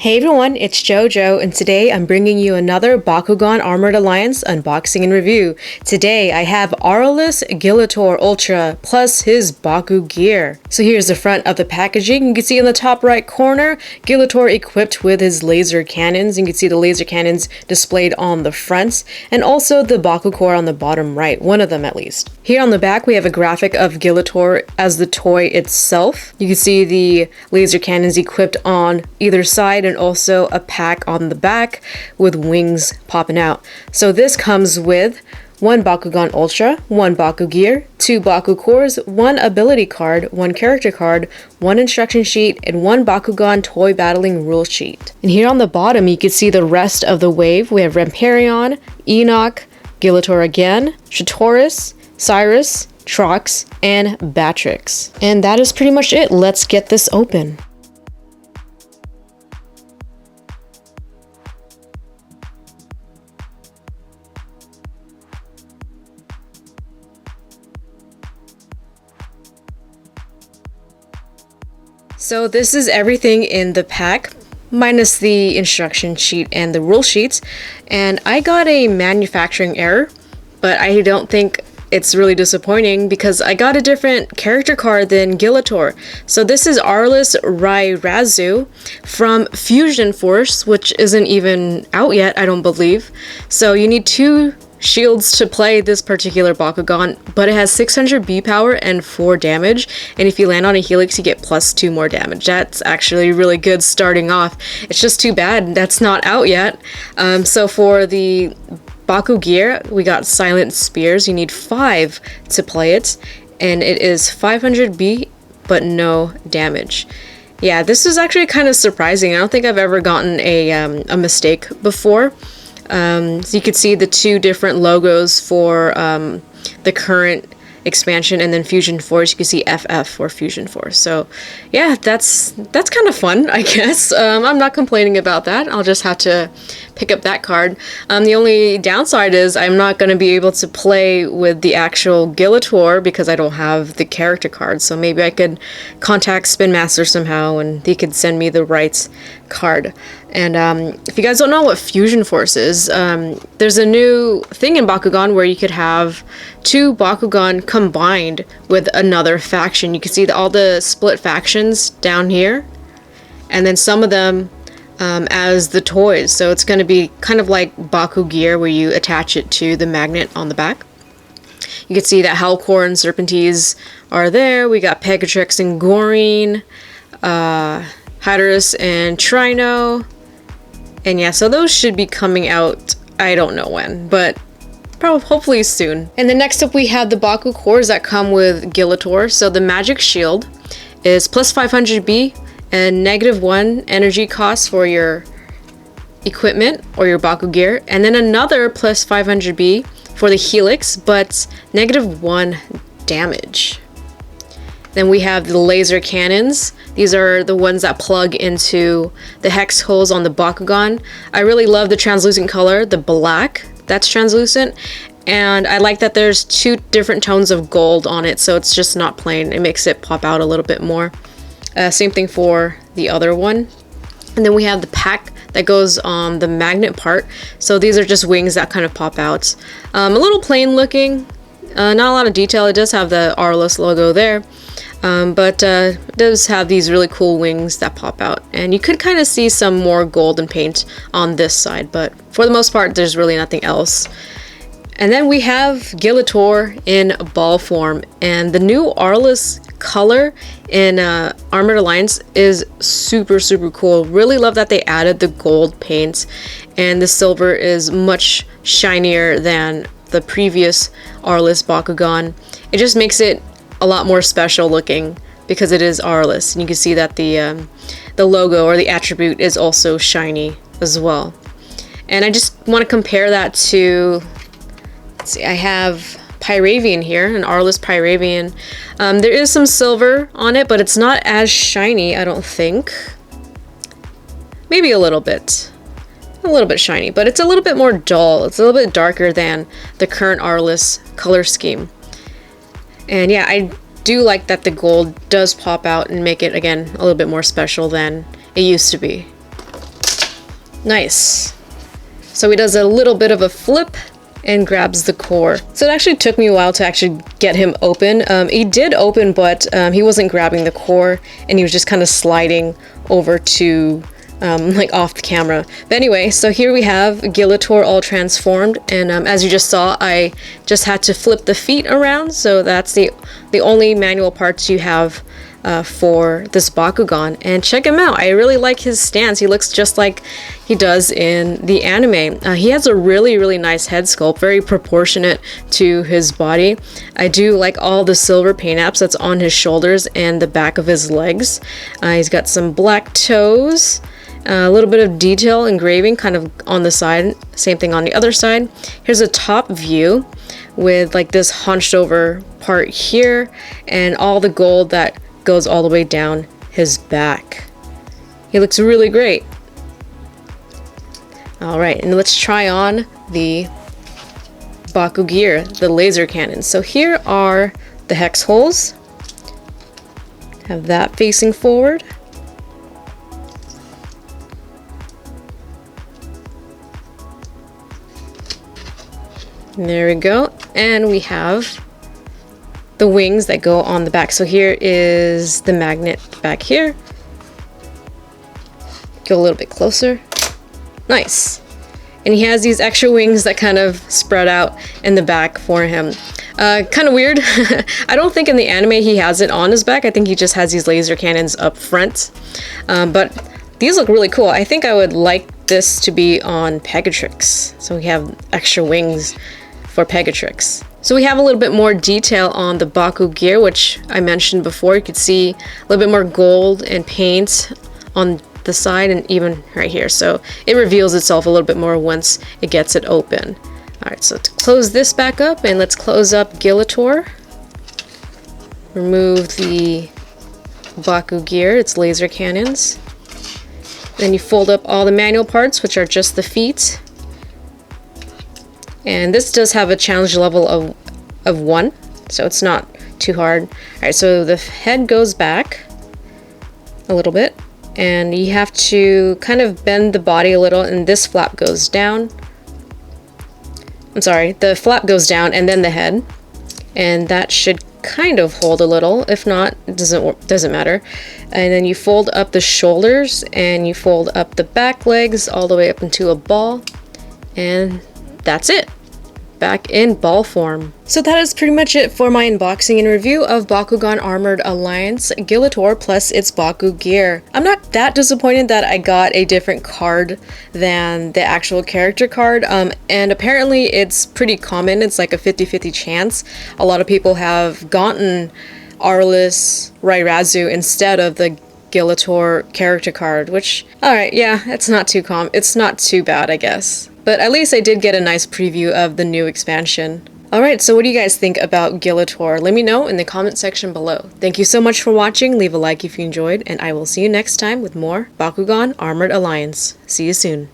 Hey everyone, it's JoJo, and today I'm bringing you another Bakugan Armored Alliance unboxing and review. Today I have AURELUS Gillator Ultra plus his Baku gear. So here's the front of the packaging. You can see in the top right corner, Gillator equipped with his laser cannons. You can see the laser cannons displayed on the front, and also the Baku core on the bottom right, one of them at least. Here on the back we have a graphic of Gillator as the toy itself. You can see the laser cannons equipped on either side, and also a pack on the back with wings popping out. So this comes with one Bakugan Ultra, one Baku gear, two Baku cores, one ability card, one character card, one instruction sheet, and one Bakugan toy battling rule sheet. And here on the bottom you can see the rest of the wave. We have Ramparion, Enoch, Gillator again, Shatoris, Cyrus, Trox, and Batrix. And that is pretty much it. Let's get this open. So this is everything in the pack, minus the instruction sheet and the rule sheets. And I got a manufacturing error, but I don't think it's really disappointing because I got a different character card than Gillator. So this is AURELUS Rairazu from Fusion Force, which isn't even out yet, I don't believe. So you need two shields to play this particular Bakugan, but it has 600 B power and 4 damage, and if you land on a helix you get plus 2 more damage. That's actually really good starting off. It's just too bad that's not out yet. So for the Baku gear we got Silent Spears. You need 5 to play it, and it is 500 B but no damage. Yeah, this is actually kind of surprising. I don't think I've ever gotten a mistake before. So you could see the two different logos for the current expansion, and then Fusion Force, you can see FF for Fusion Force. So yeah, that's kind of fun, I guess. I'm not complaining about that. I'll just have to pick up that card. The only downside is I'm not going to be able to play with the actual Gillator because I don't have the character card. So maybe I could contact Spin Master somehow and he could send me the right card. And if you guys don't know what Fusion Force is, there's a new thing in Bakugan where you could have two Bakugan combined with another faction. You can see all the split factions down here, and then some of them as the toys. So it's going to be kind of like Baku gear where you attach it to the magnet on the back. You can see that Hellcore and Serpentines are there. We got Pegatrix and Gorine, Hatterus and Trino. And yeah, so those should be coming out, I don't know when, but probably hopefully soon. And then next up we have the Baku cores that come with Gillator. So the Magic Shield is plus 500 B and -1 energy cost for your equipment or your Baku gear, and then another plus 500 B for the Helix, but -1 damage. Then we have the laser cannons. These are the ones that plug into the hex holes on the Bakugan. I really love the translucent color, the black that's translucent, and I like that there's 2 different tones of gold on it, so it's just not plain. It makes it pop out a little bit more. Same thing for the other one. And then we have the pack that goes on the magnet part. So these are just wings that kind of pop out. A little plain looking, not a lot of detail. It does have the AURELUS logo there. But it does have these really cool wings that pop out, and you could kind of see some more golden paint on this side, but for the most part there's really nothing else. And then we have Gillator in ball form, and the new AURELUS color in Armored Alliance is super cool. Really love that they added the gold paint, and the silver is much shinier than the previous AURELUS Bakugan. It just makes it a lot more special looking because it is AURELUS, and you can see that the logo or the attribute is also shiny as well. And I just want to compare that to, let's see, I have Pyravian here, an AURELUS Pyravian. There is some silver on it, but it's not as shiny, I don't think. Maybe a little bit shiny, but it's a little bit more dull. It's a little bit darker than the current AURELUS color scheme. And yeah, I do like that the gold does pop out and make it, again, a little bit more special than it used to be. Nice. So he does a little bit of a flip and grabs the core. So it actually took me a while to actually get him open. He did open, but he wasn't grabbing the core, and he was just kind of sliding over to like off the camera. But anyway, so here we have Gillator all transformed, and as you just saw, I just had to flip the feet around, so that's the only manual parts you have for this Bakugan. And check him out. I really like his stance. He looks just like he does in the anime. He has a really nice head sculpt, very proportionate to his body. I do like all the silver paint apps that's on his shoulders and the back of his legs. He's got some black toes, a little bit of detail engraving kind of on the side, same thing on the other side. Here's a top view with like this hunched over part here and all the gold that goes all the way down his back. He looks really great. Alright, and let's try on the Baku gear, the laser cannon. So here are the hex holes. Have that facing forward. There we go. And we have the wings that go on the back. So here is the magnet back here. Go a little bit closer. Nice. And he has these extra wings that kind of spread out in the back for him. Kind of weird. I don't think in the anime he has it on his back. I think he just has these laser cannons up front. But these look really cool. I think I would like this to be on Pegatrix. So we have extra wings for Pegatrix. So we have a little bit more detail on the Baku gear, which I mentioned before. You could see a little bit more gold and paint on the side and even right here. So it reveals itself a little bit more once it gets it open. Alright, so to close this back up, and let's close up Gillator. Remove the Baku gear, its laser cannons. Then you fold up all the manual parts, which are just the feet. And this does have a challenge level of 1, so it's not too hard. Alright, so the head goes back a little bit, and you have to kind of bend the body a little, and this flap goes down. I'm sorry, the flap goes down and then the head, and that should kind of hold a little. If not, it doesn't matter. And then you fold up the shoulders, and you fold up the back legs all the way up into a ball, and that's it. Back in ball form. So that is pretty much it for my unboxing and review of Bakugan Armored Alliance Gillator plus its Baku gear. I'm not that disappointed that I got a different card than the actual character card, and apparently it's pretty common. It's like a 50-50 chance. A lot of people have gotten AURELUS Rairazu instead of the Gillator character card, which, alright, yeah, it's not too bad, I guess. But at least I did get a nice preview of the new expansion. Alright, so what do you guys think about Gillator? Let me know in the comment section below. Thank you so much for watching, leave a like if you enjoyed, and I will see you next time with more Bakugan Armored Alliance. See you soon.